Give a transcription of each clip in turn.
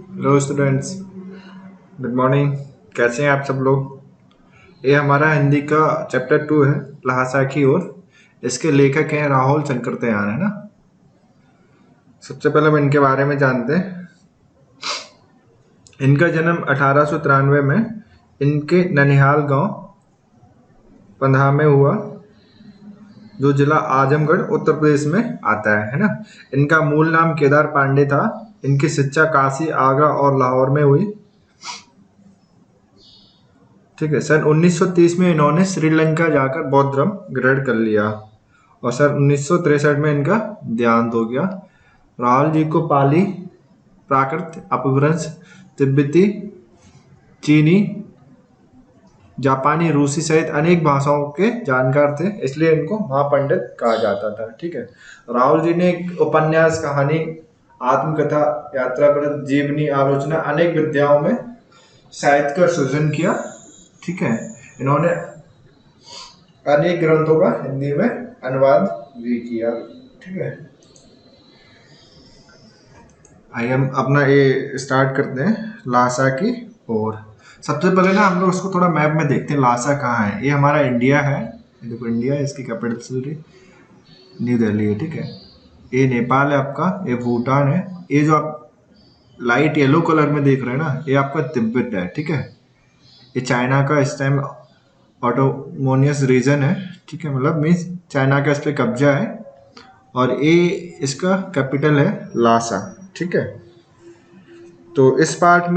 Hello students, good morning. कैसे हैं आप सब लोग? ये हमारा हिंदी का चैप्टर 2 है, लहासा की ओर। इसके लेखक हैं राहुल शंकरदयाल, है ना। सबसे पहले हम इनके बारे में जानते हैं। इनका जन्म 1893 में इनके ननिहाल गांव पंधा में हुआ, जो जिला आजमगढ़ उत्तर प्रदेश में आता है ना। इनका मूल नाम केदार पांडे था। इनकी शिक्षा काशी, आगरा और लाहौर में हुई। ठीक है। सन 1930 में इन्होंने श्रीलंका जाकर बौद्ध धर्म ग्रहण कर लिया और सन 1963 में इनका देहांत हो गया। राहुल जी को पाली, प्राकृत, अपभ्रंश, तिब्बती, चीनी, जापानी, रूसी सहित अनेक भाषाओं के जानकार थे, इसलिए इनको महापंडित कहा जाता था। ठीक है। राहुल जी ने एक उपन्यास, कहानी, आत्मकथा, यात्रा पर जीवनी, आलोचना, अनेक विद्याओं में साहित्य का सृजन किया। ठीक है। इन्होंने अनेक ग्रंथों का हिंदी में अनुवाद भी किया। ठीक है। आइए हम अपना ये स्टार्ट करते हैं, लासा की ओर। सबसे पहले ना हम लोग उसको थोड़ा मैप में देखते हैं, लासा कहाँ है। ये हमारा इंडिया है, देखो इंडिया है, इसकी कैपिटल सिटी न्यू दिल्ली है। ठीक है। ये नेपाल है आपका, ये भूटान है। ये जो आप लाइट येलो कलर में देख रहे हैं ना, ये आपका तिब्बत है। ठीक है। ये चाइना का इस टाइम ऑटोमोनियस रीजन है। ठीक है, मतलब मीन्स चाइना का इस पर कब्जा है। और ये इसका कैपिटल है लासा। ठीक है। तो इस पार्ट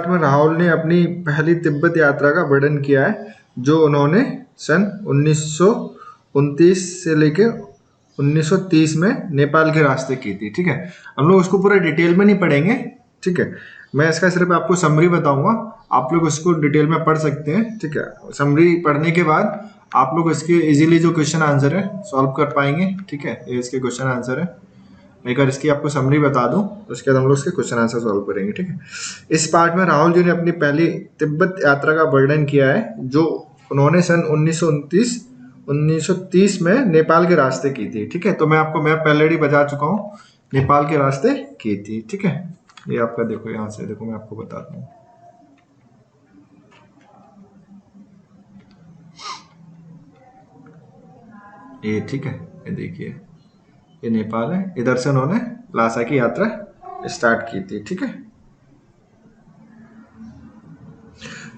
में राहुल ने अपनी पहली तिब्बत यात्रा का वर्णन किया है, जो उन्होंने सन 1929 से लेके 1930 में नेपाल के रास्ते की थी। ठीक है। हम लोग उसको पूरा डिटेल में नहीं पढ़ेंगे। ठीक है। मैं इसका सिर्फ आपको समरी बताऊंगा, आप लोग इसको डिटेल में पढ़ सकते हैं। ठीक है। समरी पढ़ने के बाद आप लोग इसके इजीली जो क्वेश्चन आंसर है सॉल्व कर पाएंगे। ठीक है। ये इसके क्वेश्चन आंसर है। मैं अगर इसकी आपको समरी बता दूं तो उसके बाद हम लोग इसके क्वेश्चन आंसर सॉल्व करेंगे। ठीक है। इस पार्ट में राहुल जी ने अपनी पहली तिब्बत यात्रा का वर्णन किया है, जो उन्होंने सन 1930 में नेपाल के रास्ते की थी। ठीक है। तो मैं आपको मैप पहले ही बता चुका हूँ, नेपाल के रास्ते की थी। ठीक है। ये आपका देखो, यहाँ से देखो, मैं आपको बताता हूँ। ये ठीक है, ये देखिए, ये नेपाल है। इधर से उन्होंने लासा की यात्रा स्टार्ट की थी। ठीक है।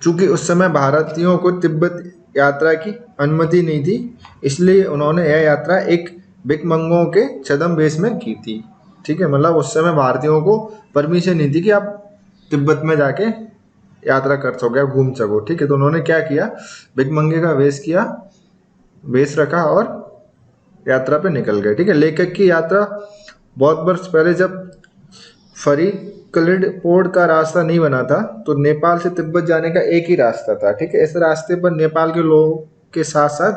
चूंकि उस समय भारतीयों को तिब्बत यात्रा की अनुमति नहीं थी, इसलिए उन्होंने यह यात्रा एक भिकमंगों के छद्म में की थी। ठीक है। मतलब उस समय भारतीयों को परमिशन नहीं थी कि आप तिब्बत में जाके यात्रा कर सको, घूम सको। ठीक है। तो उन्होंने क्या किया, भिकमंगे का वेश रखा और यात्रा पे निकल गए। ठीक है। लेखक की यात्रा बहुत वर्ष पहले, जब फरीकलिड पोर्ट का रास्ता नहीं बना था, तो नेपाल से तिब्बत जाने का एक ही रास्ता था। ठीक है। इस रास्ते पर नेपाल के लोगों के साथ साथ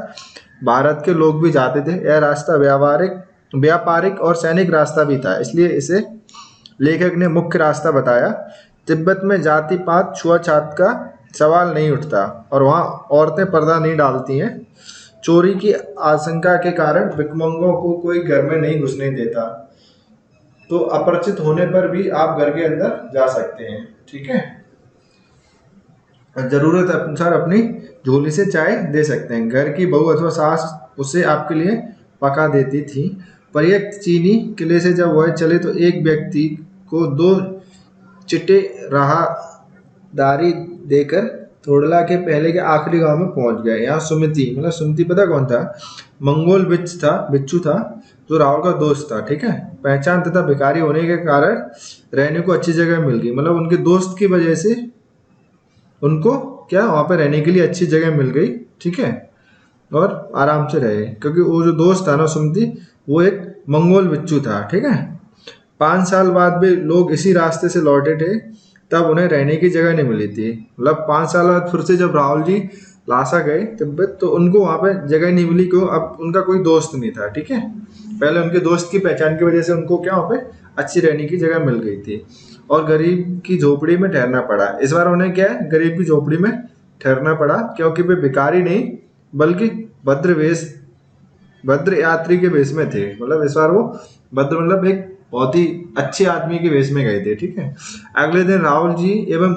भारत के लोग भी जाते थे। यह रास्ता व्यापारिक और सैनिक रास्ता भी था, इसलिए इसे लेखक ने मुख्य रास्ता बताया। तिब्बत में जाति पात छुआछात का सवाल नहीं उठता और वहाँ औरतें पर्दा नहीं डालती हैं। चोरी की आशंका के कारण भिकमंगों को कोई घर में नहीं घुसने देता, तो अपरिचित होने पर भी आप घर के अंदर जा सकते हैं। ठीक है। जरूरत अनुसार अपनी झोली से चाय दे सकते हैं। घर की बहू अथवा सास उसे आपके लिए पका देती थी। पर एक चीनी किले से जब वह चले तो एक व्यक्ति को 2 चिट्टे राहदारी देकर थोड़ला के पहले के आखिरी गांव में पहुंच गए। यहाँ सुमिति, मतलब सुमिति पता कौन था? मंगोल बिच्छू था, जो राहुल का दोस्त था। ठीक है। पहचान तथा भिखारी होने के कारण रहने को अच्छी जगह मिल गई, मतलब उनके दोस्त की वजह से उनको क्या वहां पे रहने के लिए अच्छी जगह मिल गई। ठीक है। और आराम से रहे, क्योंकि वो जो दोस्त था ना सुमति, वो एक मंगोल बिच्छू था। ठीक है। 5 साल बाद भी लोग इसी रास्ते से लौटे थे, तब उन्हें रहने की जगह नहीं मिली थी। मतलब 5 साल बाद फिर से जब राहुल जी लासा गए तिब्बत, तो उनको वहां पे जगह नहीं मिली, क्यों? अब उनका कोई दोस्त नहीं था। ठीक है। पहले उनके दोस्त की पहचान की वजह से उनको क्या वहाँ पे अच्छी रहने की जगह मिल गई थी, और गरीब की झोपड़ी में ठहरना पड़ा। इस बार उन्हें क्या है, गरीब की झोपड़ी में ठहरना पड़ा, क्योंकि वे भिखारी नहीं बल्कि भद्र यात्री के वेश में थे। मतलब इस बार वो भद्र, मतलब एक बहुत ही अच्छे आदमी के वेश में गए थे, ठीक है। अगले दिन राहुल जी एवं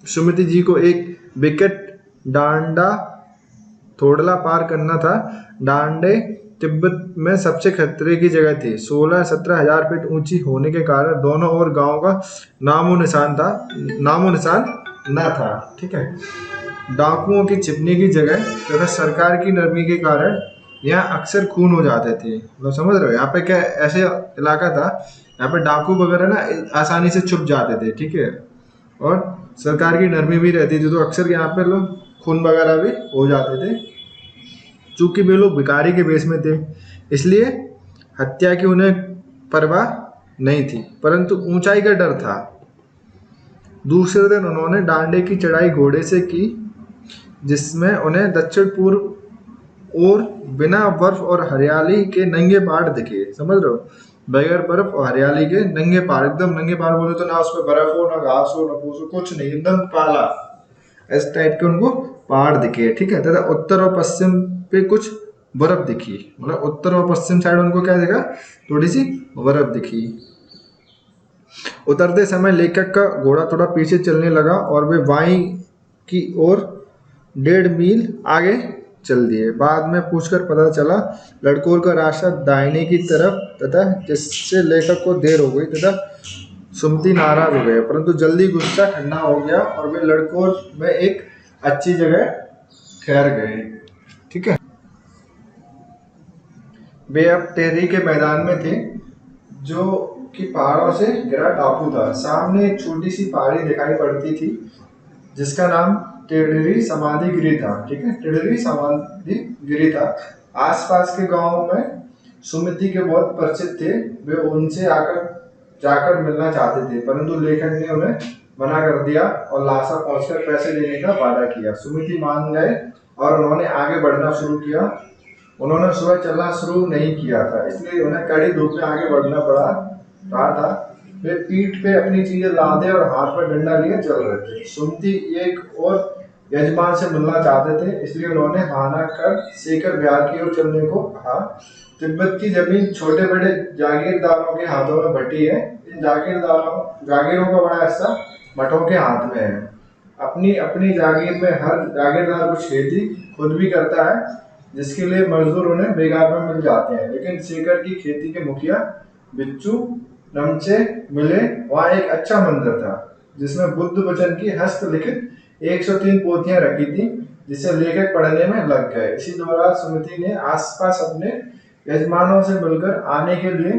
सुमिति जी को एक विकेट डांडा थोड़ला पार करना था। डांडे तिब्बत में सबसे खतरे की जगह थी। 16-17 हजार फीट ऊंची होने के कारण दोनों ओर गांव का नामो निशान न था, ठीक है। डाकुओं की छिपने की जगह तथा सरकार की नरमी के कारण यहाँ अक्सर खून हो जाते थे। मतलब समझ रहे हो, यहाँ पे क्या ऐसे इलाका था, यहाँ पे डाकू वगैरह ना आसानी से छुप जाते थे, ठीक है। और सरकार की नरमी भी रहती थी, तो अक्सर यहाँ पे लोग खून वगैरह भी हो जाते थे। चूंकि वे लोग भिखारी के वेश में थे, इसलिए हत्या की उन्हें परवाह नहीं थी, परंतु ऊंचाई का डर था। दूसरे दिन उन्होंने डांडे की चढ़ाई घोड़े से की, जिसमें उन्हें दक्षिण पूर्व और बिना बर्फ और हरियाली के नंगे पहाड़ दिखे। समझ रहे हो, बगैर बर्फ और हरियाली के नंगे पहाड़, एकदम नंगे पहाड़ बोले तो ना उसमें बर्फ हो, ना घास हो, ना फूस हो, कुछ नहीं, एकदम काला, इस टाइप के उनको पहाड़ दिखे, ठीक है। तथा उत्तर और पश्चिम पे कुछ बर्फ दिखी, मतलब उत्तर और पश्चिम साइड उनको क्या दिखा, थोड़ी सी बर्फ दिखी। उतरते समय लेखक का घोड़ा थोड़ा पीछे चलने लगा और वे बाई की ओर 1.5 मील आगे चल दिए। बाद में पूछकर पता चला लड़कों का रास्ता दाहिने की तरफ तथा जिससे लेखक को देर हो गई तथा सुमति नाराज हो गए, परंतु जल्दी गुस्सा ठंडा हो गया और वे लड़कों में एक अच्छी जगह ठहर गए, ठीक है। वे अब टेहरी के मैदान में थे, जो कि पहाड़ों से घिरा टापू था। सामने एक छोटी सी पहाड़ी दिखाई पड़ती थी, जिसका नाम टेढ़ी समाधि गिरी था, ठीक है। टेढ़ी समाधि गिरी था। आसपास के गांव में सुमिति के बहुत परिचित थे, वे उनसे आकर जाकर मिलना चाहते थे, परंतु लेखक ने उन्हें मना कर दिया और लासा पहुंचकर पैसे देने का वादा किया। सुमिति मान गए और उन्होंने आगे बढ़ना शुरू किया। उन्होंने सुबह चलना शुरू नहीं किया था, इसलिए उन्हें कड़ी धूप में आगे बढ़ना पड़ा रहा था। वे पीठ पे अपनी चीजें लादे और हाथ में डंडा लिए चल रहे थे। सुमति एक और यजमान से मिलना चाहते थे, इसलिए उन्होंने हाना कर शेखर बिहार की ओर चलने को कहा। तिब्बत की जमीन छोटे बड़े जागीरदारों के हाथों में बटी है। इन जागीरों का बड़ा हिस्सा मठों के हाथ में है। अपनी अपनी जागीर में हर जागीरदार कुछ खेती खुद भी करता है, जिसके लिए मजदूर उन्हें बेगार में मिल जाते हैं। लेकिन शेखर की खेती के मुखिया बिच्छू नमचे मिले। वहाँ एक अच्छा मंदिर था, जिसमें बुद्ध वचन की हस्तलिखित 103 पोथियां रखी थी, जिसे लेखक पढ़ने में लग गए। इसी दौरान सुमिति ने आसपास अपने यजमानों से मिलकर आने के लिए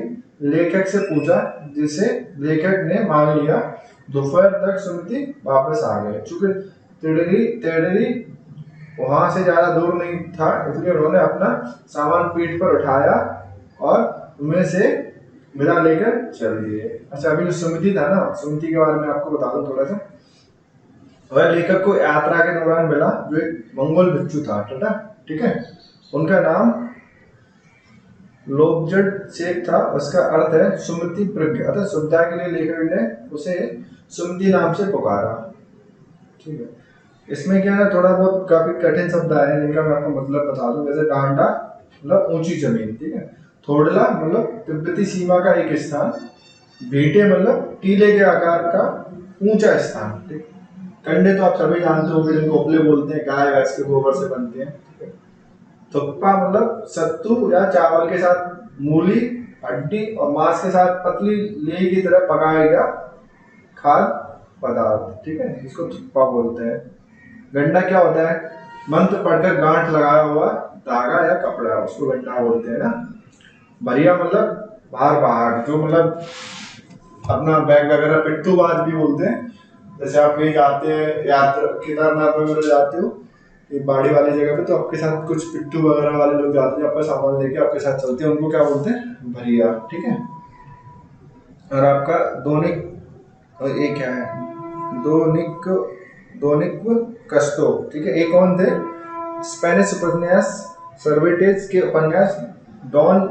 लेखक से पूछा, जिसे लेखक ने मान लिया। दोपहर तक सुमिति वापस आ गए। चूंकि तेडरी वहां से ज्यादा दूर नहीं था, इसलिए उन्होंने अपना सामान पीठ पर उठाया और उनमें से विदा लेकर चल दिए। अच्छा, अभी जो सुमिति था ना, सुमिति के बारे में आपको बता दूं थोड़ा सा। वह लेखक को यात्रा के दौरान मिला, जो एक मंगोल भिक्षु था, ठीक है। उनका नाम लोबजड शेख था। उसका अर्थ है सुमिति प्रज्ञ, अतः सुविधा के लिए लेखक ने उसे सुमिति नाम से पुकारा, ठीक है। इसमें क्या है, थोड़ा बहुत काफी कठिन शब्द आए जिनका मैं आपको मतलब बता दूं। जैसे डांडा मतलब ऊंची जमीन, ठीक है। थोड़ला मतलब तिब्बती सीमा का एक स्थान। भीटे मतलब टीले के आकार का ऊंचा स्थान, ठीक। कंडे तो आप सभी जानते होंगे, जिनको उपले बोलते हैं, गाय भैंस के गोबर से बनते हैं, ठीक है। थुप्पा मतलब सत्तू या चावल के साथ मूली, हड्डी और मांस के साथ पतली लेई की तरह पकाया गया खाद्य पदार्थ, ठीक है, इसको थुप्पा बोलते हैं। गंडा क्या होता है, मंत्र पढ़कर गांठ लगाया हुआ धागा या कपड़ा, उसको गंडा बोलते हैं ना। भरिया मतलब बाहर बाहर, जो मतलब अपना बैग वगैरह, पिट्ठूबाज भी बोलते हैं। जैसे आप कहीं जाते हैं यात्रा, केदारनाथ वगैरह जाते हो पहाड़ी वाली जगह पे, तो आपके साथ कुछ पिट्ठू वगैरह वाले लोग जाते हैं, आपका सामान लेके आपके साथ चलते हैं, उनको क्या बोलते हैं, भरिया, ठीक है। और आपका दोनिक, और ये क्या है, दोनिक कस्टो, ठीक है। एक कौन थे, स्पेनिश उपन्यास सर्वेटेज के उपन्यास डॉन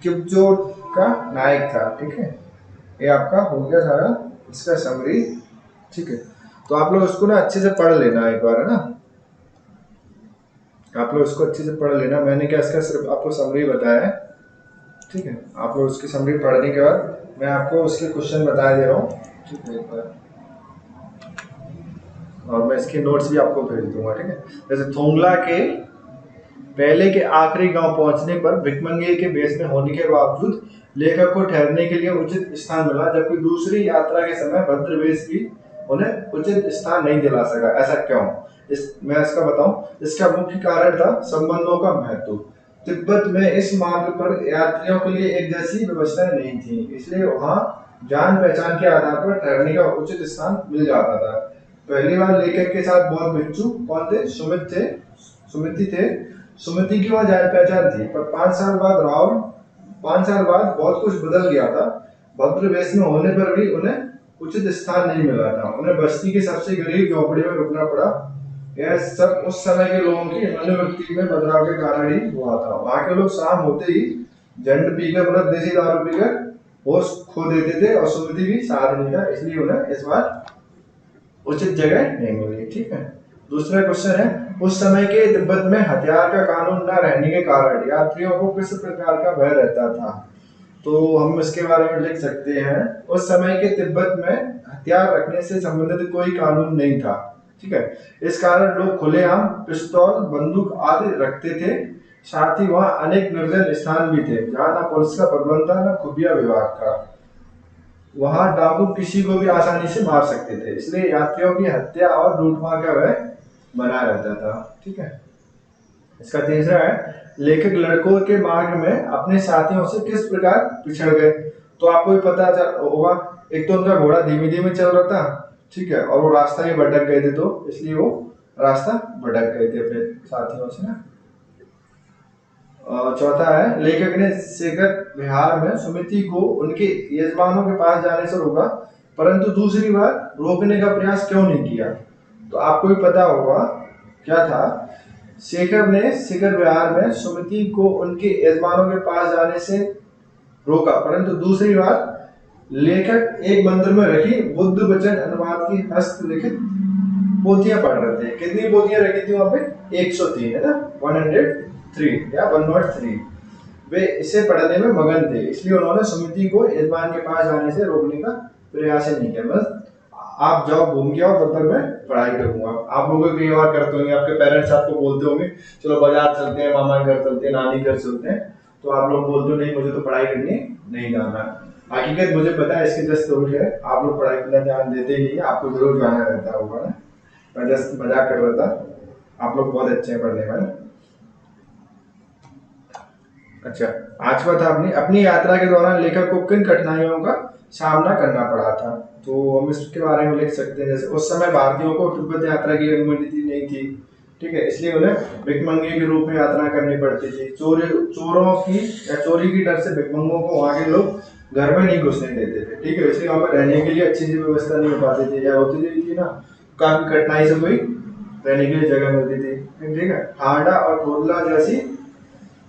किपजोट का नायक था, ठीक है। ये आपका हो गया सारा इसका समरी, ठीक है। तो आप लोग उसको ना अच्छे से पढ़ लेना एक बार, है ना। आप लोग इसको अच्छे से पढ़ लेना। मैंने क्या इसका सिर्फ आपको समरी बताया है, ठीक है, आप लोग उसकी समरी पढ़ने के बाद मैं आपको उसके क्वेश्चन बता दे रहा हूँ, ठीक है, एक बार, और मैं इसके नोट्स भी आपको भेज दूंगा, ठीक है। जैसे थोंगला के पहले के आखिरी गांव पहुंचने पर भिकमंगे के बेस में होने के बावजूद लेखक को ठहरने के लिए उचित स्थान मिला, जबकि दूसरी यात्रा के समय भद्रवेश भी उन्हें उचित स्थान नहीं दिला सका। ऐसा क्यों? मैं इसका बताऊं। इसका मुख्य कारण था संबंधों का महत्व। तिब्बत में इस मार्ग पर यात्रियों के लिए एक जैसी व्यवस्थाएं नहीं थी, इसलिए वहां जान पहचान के आधार पर ठहरने का उचित स्थान मिल जाता था। पहली बार लेखक के साथ बौद्ध भिक्षु कौन थे? सुमिति थे। सुमिति की वहां जान पहचान थी, पर 5 साल बाद बहुत कुछ बदल गया था। भद्रवेश में होने पर भी उन्हें उचित स्थान नहीं मिला था। उन्हें बस्ती के सबसे गरीब झोपड़ी में रुकना पड़ा। यह सब उस समय के लोगों की मनोवृत्ति में बदलाव के कारण ही हुआ था। वहां के लोग शाम होते ही जंड पीकर, मतलब देसी दारू पीकर होश खो देते थे, और सुमिति भी साथ नहीं था, इसलिए उन्हें इस बार उचित जगह नहीं मिली। ठीक है। दूसरा क्वेश्चन है, उस समय के तिब्बत में हथियार का कानून न रहने के कारण यात्रियों को किस प्रकार का भय रहता था? तो हम इसके बारे में लिख सकते हैं, उस समय के तिब्बत में हथियार रखने से संबंधित कोई कानून नहीं था। ठीक है। इस कारण लोग खुलेआम पिस्तौल, बंदूक आदि रखते थे। साथ ही वहां अनेक निर्जन स्थान भी थे जहां न पुलिस का प्रबंध था, न खुफिया विभाग का। वहां डाकू किसी को भी आसानी से मार सकते थे, इसलिए यात्रियों की हत्या और लूटमार का भय बना रहता था। ठीक है। इसका तीसरा है, लेखक लड़कों के मार्ग में अपने साथियों से किस प्रकार पिछड़ गए? तो आपको भी पता होगा, एक तो उनका घोड़ा धीमे धीमे चल रहा था, ठीक है, और वो रास्ता ही भटक गए थे, तो इसलिए वो रास्ता भटक गए थे अपने साथियों से ना। चौथा है, लेखक ने शिखर विहार में सुमिति को उनके यजमानों के पास जाने से रोका, परंतु दूसरी बार रोकने का प्रयास क्यों नहीं किया? तो आपको भी पता होगा क्या था। शेखर ने शिखर विहार में सुमिति को उनके यजमानों के पास जाने से रोका, परंतु दूसरी बार लेखक एक मंदिर में रखी बुद्ध वचन अनुवाद की हस्तलिखित पोथियां पढ़ रहे थे। कितनी पोथियां रखी थी वहां पे? 103, है ना, 103 या 103। वे इसे पढ़ने में मगन थे, इसलिए उन्होंने सुमिति को यजमान के पास जाने से रोकने का प्रयास नहीं किया। बस आप जाओ, घूम के आओ, तब तक मैं पढ़ाई करूंगा। आप लोग कई बार करते होंगे, आपके पेरेंट्स आपको बोलते होंगे चलो बाजार चलते हैं, मामा घर चलते हैं, नानी घर चलते हैं, तो आप लोग बोलते हो नहीं मुझे तो पढ़ाई करनी नहीं जाना। हकीकत मुझे पता है, इसके जस्ट उल्ट है, आप लोग पढ़ाई पर ध्यान देते ही नहीं, आपको जरूर जाना रहता होगा ना। मैं जस्ट मजाक कर रहा था, आप लोग बहुत अच्छे हैं पढ़ने में। अच्छा, पांचवा था, अपनी यात्रा के दौरान लेखक को किन कठिनाइयों का सामना करना पड़ा था? तो हम इसके बारे में लिख सकते हैं, जैसे उस समय भारतीयों को तिब्बत यात्रा की अनुमति नहीं थी, ठीक है, इसलिए उन्हें भिकमंगे के रूप में यात्रा करनी पड़ती थी। चोरों की या चोरी की डर से भिकमंगों को वहां के लोग घर में नहीं घुसने देते थे, ठीक है, इसलिए वहां पर रहने के लिए अच्छी सी व्यवस्था नहीं हो पाती थी, या होती थी ना, काफी कठिनाई से कोई रहने के लिए जगह मिलती थी। ठीक है। हांडा और टोडला जैसी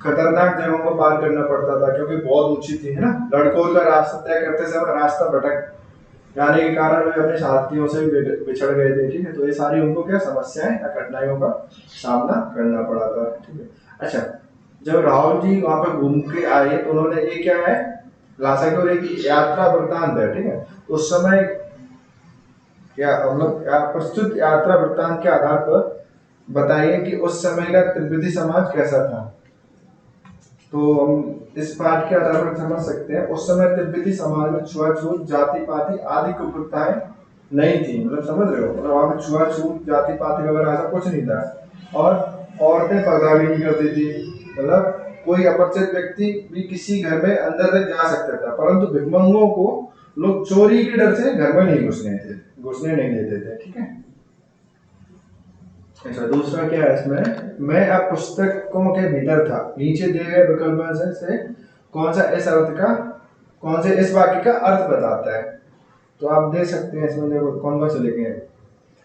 खतरनाक जगहों को पार करना पड़ता था, क्योंकि बहुत ऊंची थी, है ना। लड़कों का रास्ता तय करते समय रास्ता भटक जाने के कारण वे अपने साथियों से बिछड़ गए थे, ठीक है। तो ये सारी उनको क्या समस्याएं या कठिनाइयों का सामना करना पड़ा था, ठीक है। अच्छा, जब राहुल जी वहां पर घूम के आए तो उन्होंने ये क्या है, लासागुड़े की यात्रा वृत्तांत है, ठीक है। तो उस समय क्या मतलब प्रस्तुत यात्रा वृत्तांत के आधार पर बताइए कि उस समय का तिब्बती समाज कैसा था। तो हम इस पाठ के आधार पर समझ सकते हैं, उस समय तिब्बती समाज में छुआछूत, जाति पाति आदि कुप्रथाएं नहीं थी। मतलब समझ रहे हो, मतलब वहां पे छुआछूत, जाति पाति वगैरह ऐसा कुछ नहीं था, और औरतें पर्दा भी नहीं करती थी। मतलब कोई अपरिचित व्यक्ति भी किसी घर में अंदर तक जा सकता था, परंतु भिकमंगों को लोग चोरी के डर से घर में नहीं घुसने नहीं देते थे, ठीक है। अच्छा, दूसरा क्या है इसमें, मैं अब पुस्तकों के भीतर था, नीचे दिए गए विकल्प से कौन सा इस वाक्य का अर्थ बताता है? तो आप देख सकते हैं इसमें, देखो कौन कौन से लिखे हैं।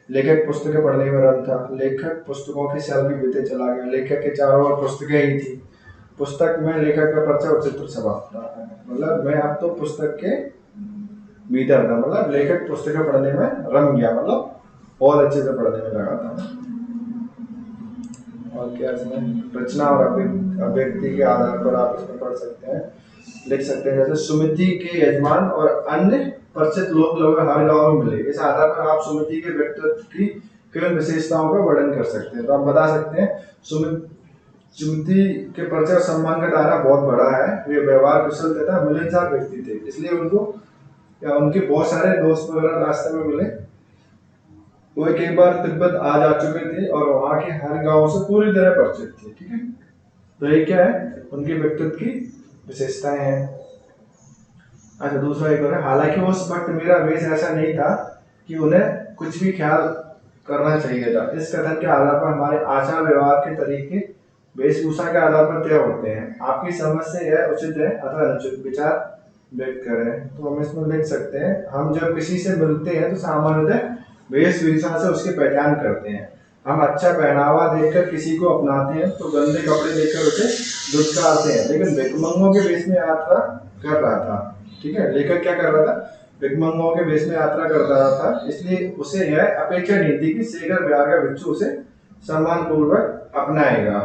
लेखक पुस्तकें पढ़ने में रम था, लेखक पुस्तकों की सेल्फी बीते चला गया, लेखक के चारों ओर पुस्तकें ही थी, पुस्तक में लेखक का परिचय और चित्र छपा था। मतलब मैं अब तो पुस्तक के भीतर था, मतलब लेखक पुस्तकें पढ़ने में रम गया, मतलब बहुत अच्छे से पढ़ने में लगा था। और क्या इसमें रचना और अभिव्यक्ति के आधार पर आप इसमें पढ़ सकते हैं। लिख सकते हैं, जैसे सुमिति के यजमान और अन्य परिचित लोग लगभग हर गांव में मिले। इस आधार पर आप सुमिति के व्यक्तित्व की किन विशेषताओं का वर्णन कर सकते हैं। तो आप बता सकते हैं सुमिति के परिचय और सम्मान का दायरा बहुत बड़ा है। वे व्यवहार कुशल तथा मिलनसार व्यक्ति थे, इसलिए उनको या उनके बहुत सारे दोस्त वगैरह रास्ते में मिले। वो एक बार तिब्बत आ जा चुके थे और वहाँ के हर गांव से पूरी तरह परिचित थे। ठीक है, तो ये क्या है, उनके व्यक्तित्व की विशेषताएं हैं। अच्छा, दूसरा एक और है, हालांकि उस वक्त मेरा वेश ऐसा नहीं था कि उन्हें कुछ भी ख्याल करना चाहिए था। इस कथन के आधार पर हमारे आचार व्यवहार के तरीके वेशभूषा के आधार पर तय होते हैं। आपकी समझ से यह उचित है अथवा अनुचित विचार व्यक्त करें। तो हम इसमें लिख सकते हैं, हम जब किसी से मिलते हैं तो सामान्यतः वेशभूषा से उसकी पहचान करते हैं। हम अच्छा पहनावा देखकर किसी को अपनाते हैं तो गंदे कपड़े देखकर उसे दुत्कारते हैं। लेकिन भिखमंगों के वेश में यात्रा कर रहा था, ठीक है, लेखक क्या कर रहा था, भिखमंगों के वेश में यात्रा कर रहा था, इसलिए उसे यह अपेक्षा नहीं थी कि शेखर बिहार का भिक्षु उसे सम्मान पूर्वक अपनाएगा।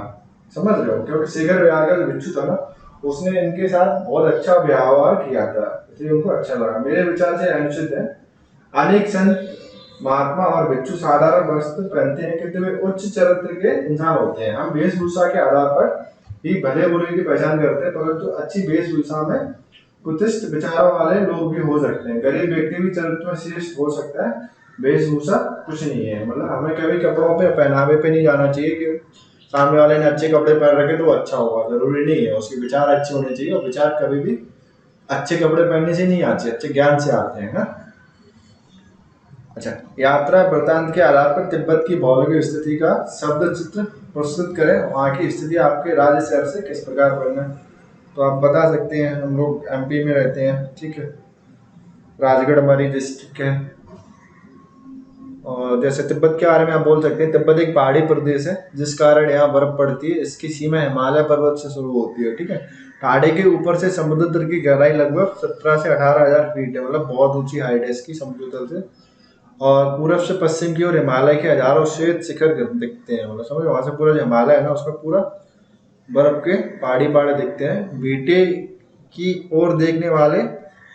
समझ रहे हो, क्योंकि शेखर बिहार का जो भिक्षु था ना, उसने इनके साथ बहुत अच्छा व्यवहार किया था, इसलिए उनको अच्छा लगा। मेरे विचार से अनुचित है। अनेक संत महात्मा और भिक्षु साधारण वस्त्र पहनते हैं किंतु वे उच्च चरित्र के इंसान होते हैं। हम वेशभूषा के आधार पर ही भले बुरे की पहचान करते हैं, परंतु अच्छी वेशभूषा में कुतिष्ठ विचारों वाले लोग भी हो सकते हैं। गरीब व्यक्ति भी चरित्र में श्रेष्ठ हो सकता है। वेशभूषा कुछ नहीं है, मतलब हमें कभी कपड़ों पे पहनावे पे नहीं जाना चाहिए कि सामने वाले ने अच्छे कपड़े पहन रखे तो वो अच्छा होगा, जरूरी नहीं है। उसके विचार अच्छे होने चाहिए, और विचार कभी भी अच्छे कपड़े पहनने से नहीं आते, अच्छे ज्ञान से आते हैं ना। अच्छा, यात्रा वृत्तांत के आधार पर तिब्बत की भौगोलिक स्थिति का शब्द चित्र प्रस्तुत करें। वहाँ की स्थिति आपके राज्य शहर से किस प्रकार भिन्न है। तो आप बता सकते हैं, हम लोग एमपी में रहते हैं, ठीक है, राजगढ़ हमारी डिस्ट्रिक्ट है। और जैसे तिब्बत के बारे में आप बोल सकते हैं, तिब्बत एक पहाड़ी प्रदेश है जिस कारण यहाँ बर्फ पड़ती है। इसकी सीमा हिमालय पर्वत से शुरू होती है, ठीक है। पहाड़ी के ऊपर से समुद्र की गहराई लगभग 17 से 18,000 फीट है, मतलब बहुत ऊंची हाइट है इसकी समुद्र तल से। और पूरब से पश्चिम की ओर हिमालय के हजारों श्वेत शिखर दिखते हैं, मतलब समझ, वहां से पूरा जो हिमालय है ना, उसका पूरा बर्फ के पहाड़ी दिखते हैं। बीटे की ओर देखने वाले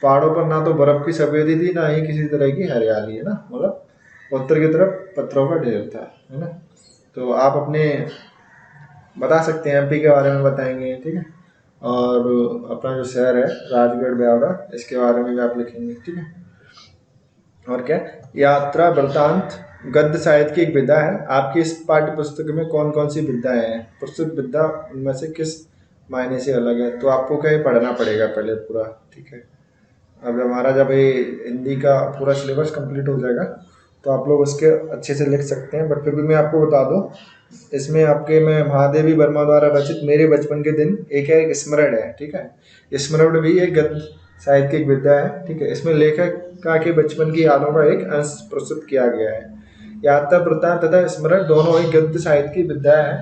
पहाड़ों पर ना तो बर्फ की सफेदी थी, ना ही किसी तरह की हरियाली, है ना, मतलब उत्तर की तरफ पत्थरों का ढेर था, है ना। तो आप अपने बता सकते हैं, एमपी के बारे में बताएंगे, ठीक है। और अपना जो शहर है राजगढ़ ब्यावरा, इसके बारे में भी आप लिखेंगे, ठीक है। और क्या, यात्रा वृत्तांत गद्य साहित्य की एक विधा है। आपकी इस पाठ्य पुस्तक में कौन कौन सी विधाएं हैं, प्रस्तुत विधा उनमें से किस मायने से अलग है। तो आपको क्या पढ़ना पड़ेगा पहले पूरा, ठीक है। अब हमारा जब ये हिंदी का पूरा सिलेबस कंप्लीट हो जाएगा तो आप लोग उसके अच्छे से लिख सकते हैं। बट फिर भी मैं आपको बता दूं, इसमें आपके मैं महादेवी वर्मा द्वारा रचित मेरे बचपन के दिन एक स्मरण है, ठीक है। स्मरण भी एक गद्य साहित्य की एक विधा है, ठीक है। इसमें लेखक के बचपन की यादों का एक अंश प्रस्तुत किया गया है। यात्रा वृत्तांत तथा स्मरण दोनों ही गद्य साहित्य की विधा है।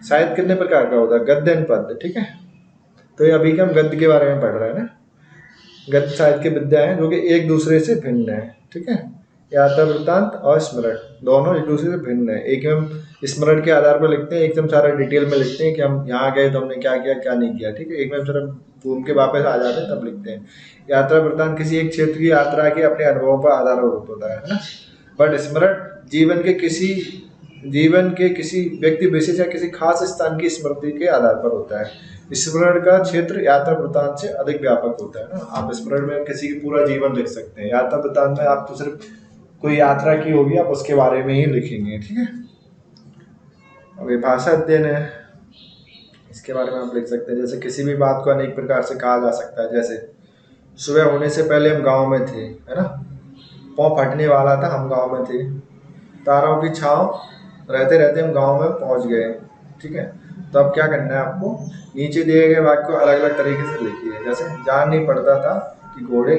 साहित्य कितने प्रकार का होता है, गद्य एंड पद्य, ठीक है। तो ये अभी के हम गद्य के बारे में पढ़ रहे हैं ना। गद्य साहित्य की विद्या है जो कि एक दूसरे से भिन्न है, ठीक है। यात्रा वृत्तांत और स्मरण दोनों एक दूसरे से भिन्न है। एक हम स्मरण के आधार पर लिखते हैं, एकदम सारा डिटेल में लिखते हैं कि हम यहाँ गए तो हमने क्या किया क्या नहीं किया, ठीक है। एक में सिर्फ घूम के वापस आ जाते हैं तब लिखते हैं। यात्रा वृत्तांत किसी एक क्षेत्र की यात्रा के अपने अनुभवों पर आधारित होता है ना। बट स्मरण जीवन के किसी व्यक्ति विशेष या किसी खास स्थान की स्मृति के आधार पर होता है। स्मरण का क्षेत्र यात्रा वृत्तांत से अधिक व्यापक होता है ना। आप स्मरण में किसी की पूरा जीवन लिख सकते हैं, यात्रा वृत्तांत में आप तो सिर्फ कोई यात्रा की होगी, आप उसके बारे में ही लिखेंगे, ठीक है। अब ये भाषा अध्ययन है, इसके बारे में आप लिख सकते हैं। जैसे किसी भी बात को अनेक प्रकार से कहा जा सकता है। जैसे सुबह होने से पहले हम गाँव में थे, है ना, पाँव फटने वाला था, हम गाँव में थे। तारों की छाँव रहते रहते हम गाँव में पहुँच गए, ठीक है। तो अब क्या करना है आपको, नीचे दिए गए वाक्य को अलग अलग तरीके से लिखिए। जैसे जान नहीं पड़ता था कि घोड़े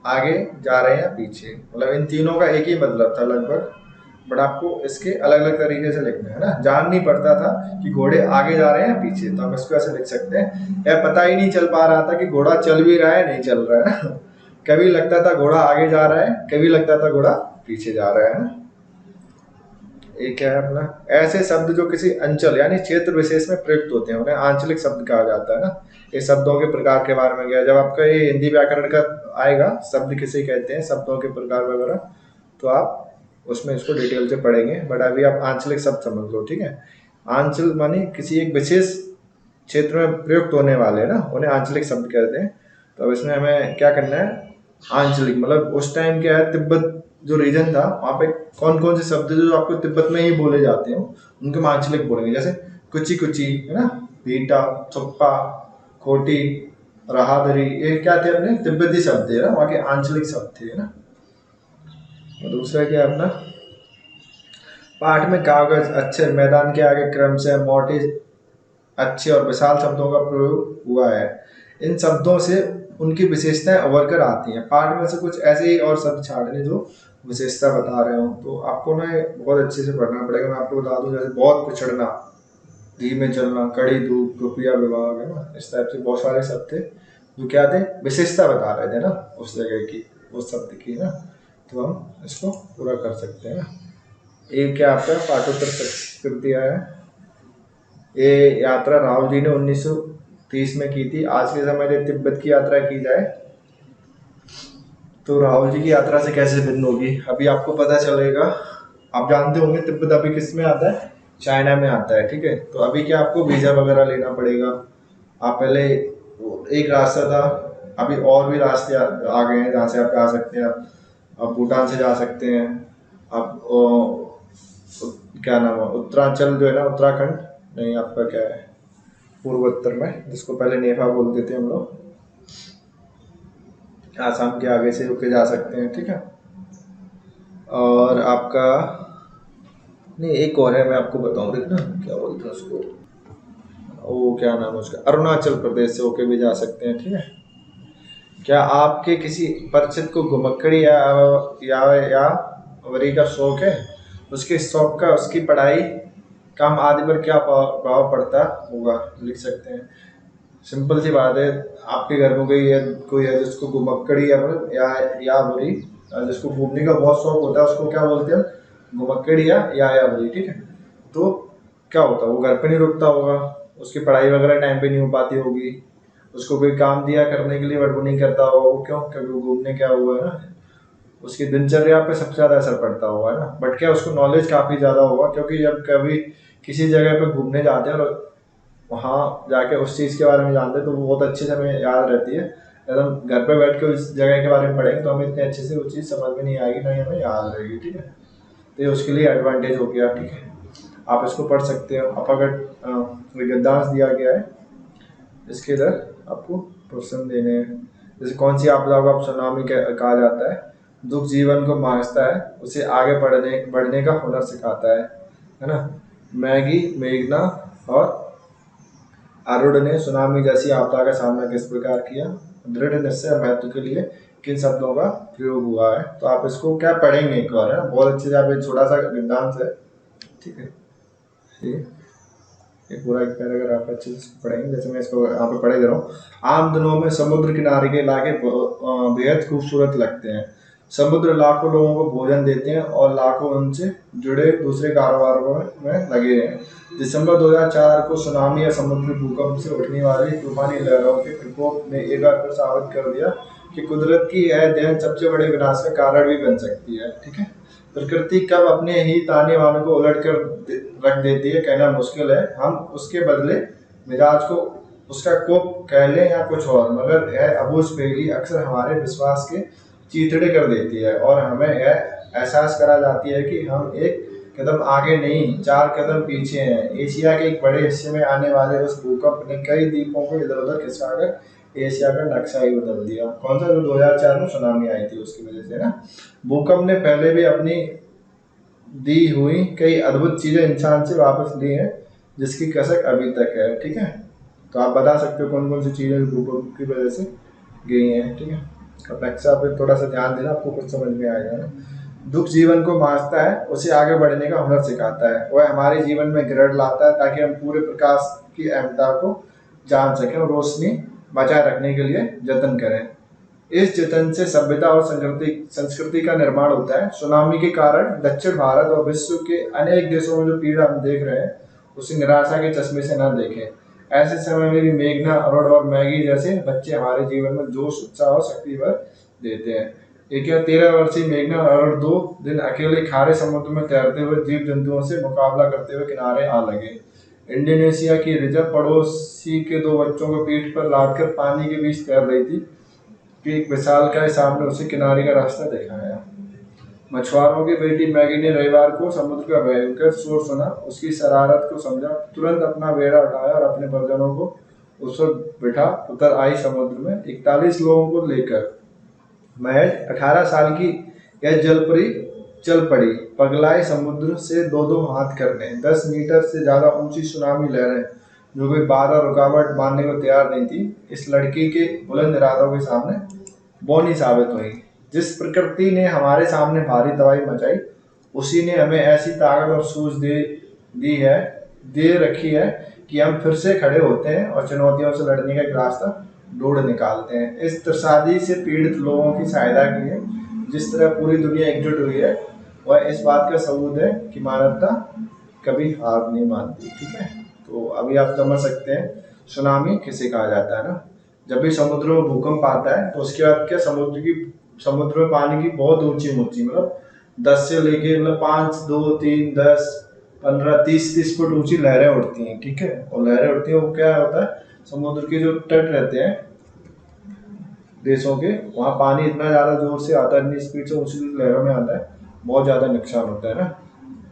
आगे जा रहे हैं पीछे, मतलब इन तीनों का एक ही मतलब था लगभग, बट आपको इसके अलग अलग तरीके से लिखना है ना। जान नहीं पड़ता था कि घोड़े आगे जा रहे हैं पीछे, तो हम इसको ऐसे लिख सकते हैं, या पता ही नहीं चल पा रहा था कि घोड़ा चल भी रहा है नहीं चल रहा है ना। कभी लगता था घोड़ा आगे जा रहा है, कभी लगता था घोड़ा पीछे जा रहा है ना। एक है अपना, ऐसे शब्द जो किसी अंचल यानी क्षेत्र विशेष में प्रयुक्त होते हैं उन्हें आंचलिक शब्द कहा जाता है ना। ये शब्दों के प्रकार के बारे में गया, जब आपका ये हिंदी व्याकरण का आएगा शब्द किसे कहते हैं, शब्दों के प्रकार वगैरह, तो आप उसमें इसको डिटेल से पढ़ेंगे। बट अभी आप आंचलिक शब्द समझ लो, ठीक है। आंचल माने किसी एक विशेष क्षेत्र में प्रयुक्त होने वाले ना, उन्हें आंचलिक शब्द कहते हैं। तो अब इसमें हमें क्या करना है, आंचलिक मतलब उस टाइम क्या है, तिब्बत जो रीजन था वहाँ पे कौन कौन से शब्द जो आपको तिब्बत में ही बोले जाते हो उनके हम आंचलिक बोलेंगे। जैसे कुची कुची है ना, भीटा, थुप्पा, खोटी, रहादरी, ये क्या थे अपने तिब्बती शब्द थे ना, वहाँ के आंचलिक शब्द थे ना। और दूसरा क्या है अपना, पाठ में कागज, अक्षर, मैदान के आगे क्रम से मोटे, अच्छे और विशाल शब्दों का प्रयोग हुआ है। इन शब्दों से उनकी विशेषताएं उभर कर आती हैं। पाठ में से कुछ ऐसे ही और शब्द छाटने जो विशेषता बता रहे हो, तो आपको ना बहुत अच्छे से पढ़ना पड़ेगा। मैं आपको बता दूं, जैसे बहुत पिछड़ना, धीमे चलना, कड़ी धूप, रुपया विभाग, है ना, इस टाइप से बहुत सारे शब्द थे जो क्या थे, विशेषता बता रहे थे ना उस जगह की, उस शब्द की ना। तो हम इसको पूरा कर सकते हैं ना। एक क्या आपका पाठोत्तर कृतियाँ है। ये यात्रा राहुल जी ने 1930 में की थी। आज के समय में तिब्बत की यात्रा की जाए तो राहुल जी की यात्रा से कैसे भिन्न होगी, अभी आपको पता चलेगा। आप जानते होंगे तिब्बत अभी किस में आता है, चाइना में आता है, ठीक है। तो अभी क्या आपको वीज़ा वगैरह लेना पड़ेगा। आप पहले एक रास्ता था, अभी और भी रास्ते आ गए हैं जहाँ से आप जा सकते हैं। आप भूटान से जा सकते हैं। आप क्या नाम है, उत्तरांचल जो है ना, उत्तराखंड नहीं, आपका क्या है पूर्वोत्तर में, जिसको पहले नेपाल बोलते थे हम लोग, आसाम के आगे से होके जा सकते हैं, ठीक है। और आपका नहीं, एक और है, मैं आपको बताऊँ, देखना क्या बोलते हैं उसको, वो क्या नाम है उसका, अरुणाचल प्रदेश से होके भी जा सकते हैं, ठीक है। क्या आपके किसी परिचित को घुमक्कड़ी या वरी का शौक है, उसके शौक का उसकी पढ़ाई, काम आदि पर क्या प्रभाव पड़ता होगा, लिख सकते हैं। सिंपल सी बात है, आपके घर में कोई है जिसको घुमक्कड़ी या वरी, जिसको घूमने का बहुत शौक होता है, उसको क्या बोलते हैं, घुमक्कड़ी या वरी, ठीक है। तो क्या होता है, वो घर पे नहीं रुकता होगा, उसकी पढ़ाई वगैरह टाइम पे नहीं हो पाती होगी, उसको कोई काम दिया करने के लिए बट वो नहीं करता होगा, वो क्यों, क्योंकि वो घूमने क्या हुआ है ना, उसकी दिनचर्या पे सबसे ज़्यादा असर पड़ता होगा ना। बट क्या उसको नॉलेज काफ़ी ज़्यादा होगा, क्योंकि जब कभी किसी जगह पे घूमने जाते हैं और वहाँ जाके उस चीज़ के बारे में जानते हैं तो वो बहुत अच्छे से हमें याद रहती है। अगर हम घर पे बैठ के उस जगह के बारे में पढ़ेंगे तो हमें इतने अच्छे से वो चीज़ समझ में नहीं आएगी, नहीं हमें याद रहेगी, ठीक है। तो ये उसके लिए एडवांटेज हो गया, ठीक है। आप इसको पढ़ सकते हो। आप अगर गद्यांश दिया गया है, इसके इधर आपको प्रश्न देने हैं। जैसे कौन सी आपदा को आप सुनामी कहा जाता है, दुख जीवन को मांझता है, उसे आगे बढ़ने का हुनर सिखाता है ना। मैगी, मेघना और आरूढ़ ने सुनामी जैसी आपदा का सामना किस प्रकार किया, दृढ़ निश्चय महत्व के लिए किन शब्दों का प्रयोग हुआ है। तो आप इसको क्या पढ़ेंगे एक बार, है ना, बहुत अच्छे से। आप एक छोटा सा गद्यांश है, ठीक है। ये पूरा एक पैराग्राफ अच्छे से पढ़ेंगे, जैसे मैं इसको यहाँ पे पढ़े दे रहा हूँ। आम दिनों में समुद्र किनारे के इलाके बेहद खूबसूरत लगते हैं। समुद्र लाखों लोगों को भोजन देते हैं और लाखों उनसे जुड़े दूसरे कारोबारों में लगे हैं। दिसंबर 2004 को सुनामी या समुद्री भूकंप से उठने वाली तूफानी लहरों के प्रकोप ने एक बार फिर साबित कर दिया कि कुदरत की यह देन सबसे बड़े विनाश का कारण भी बन सकती है, ठीक है। प्रकृति कब अपने ही ताने बाने को उलट कर रख देती है कहना मुश्किल है। हम उसके बदले मिजाज को उसका कोप कह लें या कुछ और, मगर यह अबूझ पहेली अक्सर हमारे विश्वास के चीथड़े कर देती है और हमें यह एहसास करा जाती है कि हम एक कदम आगे नहीं 4 कदम पीछे हैं। एशिया के एक बड़े हिस्से में आने वाले उस भूकंप ने कई द्वीपों को इधर उधर खिसकाकर एशिया का नक्शा ही बदल दिया। कौन सा, जो 2004 में सुनामी आई थी उसकी वजह से ना। भूकंप ने पहले भी अपनी दी हुई कई अद्भुत चीजें इंसान से वापस ली हैं, जिसकी कसक अभी तक है, ठीक है। तो आप बता सकते हो कौन कौन सी चीजें भूकंप की वजह से गई हैं, ठीक है। अब नक्शा पे थोड़ा सा ध्यान देना, आपको कुछ समझ में आएगा ना। दुख जीवन को मांझता है, उसे आगे बढ़ने का हुनर सिखाता है। वह हमारे जीवन में गिरड लाता है ताकि हम पूरे प्रकाश की अहमता को जान सकें और रोशनी बचाए रखने के लिए जतन करें। इस जतन से सभ्यता और संस्कृति का निर्माण होता है। सुनामी के कारण दक्षिण भारत और विश्व के अनेक देशों में जो पीड़ा हम देख रहे हैं उसे निराशा के चश्मे से न देखें। ऐसे समय में भी मेघना, अरुण और मैगी जैसे बच्चे हमारे जीवन में जोश, उत्साह और शक्ति भर देते हैं। एक या 13 वर्षीय मेघना और अरुण 2 दिन अकेले खारे समुद्र में तैरते हुए जीव जंतुओं से मुकाबला करते हुए किनारे आ लगे। इंडोनेशिया की रिजर्व पड़ोसी के 2 बच्चों को पीठ पर लादकर पानी के बीच तैर रही थी कि एक विशालकाय सामने उसे किनारे का रास्ता दिखाया। मछुआरों की बेटी मैगी ने रविवार को समुद्र का भयंकर शोर सुना, उसकी शरारत को समझा, तुरंत अपना बेड़ा उठाया और अपने परिजनों को उस वक्त बिठा उतर आई समुद्र में 41 लोगों को लेकर। महज 18 साल की यह जलपरी चल पड़ी, पगलाए समुद्र से 2-2 हाथ करने। 10 मीटर से ज्यादा ऊंची सुनामी लहरें जो कोई बाधा रुकावट मानने को तैयार नहीं थी, इस लड़की के बुलंद इरादों के सामने बौनी साबित हुई। जिस प्रकृति ने हमारे सामने भारी तबाही मचाई, उसी ने हमें ऐसी ताकत और सूझ दे रखी है कि हम फिर से खड़े होते हैं और चुनौतियों से लड़ने का एक रास्ता ढूंढ निकालते हैं। इस त्रासदी से पीड़ित लोगों की सहायता के लिए जिस तरह पूरी दुनिया एकजुट हुई है, वह इस बात का सबूत है कि मानवता कभी हार नहीं मानती। ठीक है, तो अभी आप समझ सकते हैं सुनामी किसे कहा जाता है ना। जब भी समुद्र में भूकंप आता है तो उसके बाद क्या समुद्र में पानी की बहुत ऊंची मतलब 10 से लेके मतलब 5, 2, 3, 10, 15, 30 फुट ऊंची लहरें उठती हैं। ठीक है, और लहरें उठती हैं, वो क्या होता है, समुद्र के जो तट रहते हैं देशों के, वहाँ पानी इतना ज़्यादा जोर से आता है, इतनी स्पीड से ऊंची लहरों में आता है, बहुत ज़्यादा नुकसान होता है ना।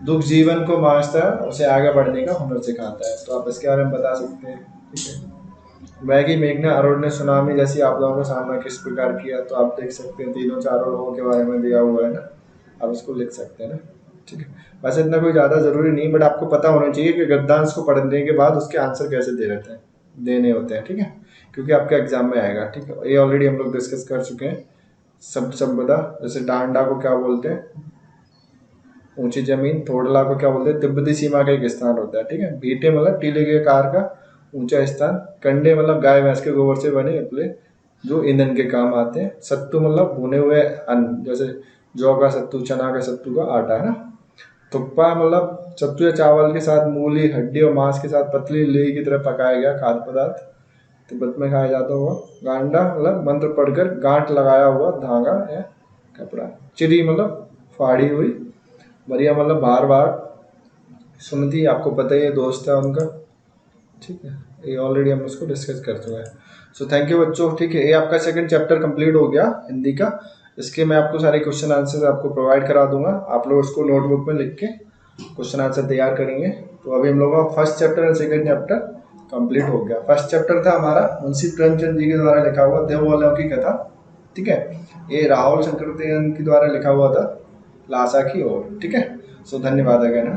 दुख जीवन को मांझता है, उसे आगे बढ़ने का हुनर सिखाता है। तो आप इसके बारे में बता सकते हैं। ठीक है, मैगी, मेघना, अरुण ने सुनामी जैसी आपदाओं का सामना किस प्रकार किया, तो आप देख सकते हैं तीनों चारों लोगों के बारे में दिया हुआ है ना, आप इसको लिख सकते हैं ना। ठीक है, वैसे इतना कोई ज़्यादा ज़रूरी नहीं, बट आपको पता होना चाहिए कि गद्यांश को पढ़ने के बाद उसके आंसर कैसे देने होते हैं। ठीक है, क्योंकि आपके एग्जाम में आएगा। ठीक है, ये ऑलरेडी हम लोग डिस्कस कर चुके हैं। संपदा, जैसे डांडा को क्या बोलते हैं, ऊंची जमीन। थोड़ला को क्या बोलते हैं, तिब्बती सीमा का एक स्थान होता है। ठीक है, भीटे मतलब टीले के आकार का ऊंचा स्थान। कंडे मतलब गाय भैंस के गोबर से बने अपने जो ईंधन के काम आते हैं। सत्तू मतलब भुने हुए अन्न, जैसे जौ का सत्तू, चना का सत्तू का आटा है ना। थुक्पा मतलब सत्तू या चावल के साथ मूली, हड्डी और मांस के साथ पतली लेई की तरह पकाया गया खाद्य पदार्थ, तिब्बत में खाया जाता हुआ। गांडा मतलब मंत्र पढ़कर गांठ लगाया हुआ धागा या कपड़ा। चिरी मतलब फाड़ी हुई। बढ़िया मतलब बार बार सुनती, आपको पता ही है, दोस्त है उनका। ठीक है, ये ऑलरेडी हम उसको डिस्कस कर चुके हैं। सो थैंक यू बच्चों। ठीक है, ये आपका सेकंड चैप्टर कंप्लीट हो गया हिंदी का। इसके मैं आपको सारे क्वेश्चन आंसर आपको प्रोवाइड करा दूंगा, आप लोग उसको नोटबुक में लिख के क्वेश्चन आंसर तैयार करेंगे। तो अभी हम लोग का फर्स्ट चैप्टर और सेकंड चैप्टर कंप्लीट हो गया। फर्स्ट चैप्टर था हमारा मुंशी प्रेमचंद जी के द्वारा लिखा हुआ देववालों की कथा। ठीक है, ये राहुल शंकर के द्वारा लिखा हुआ था लासा की ओर। ठीक है, सो धन्यवाद अगेन।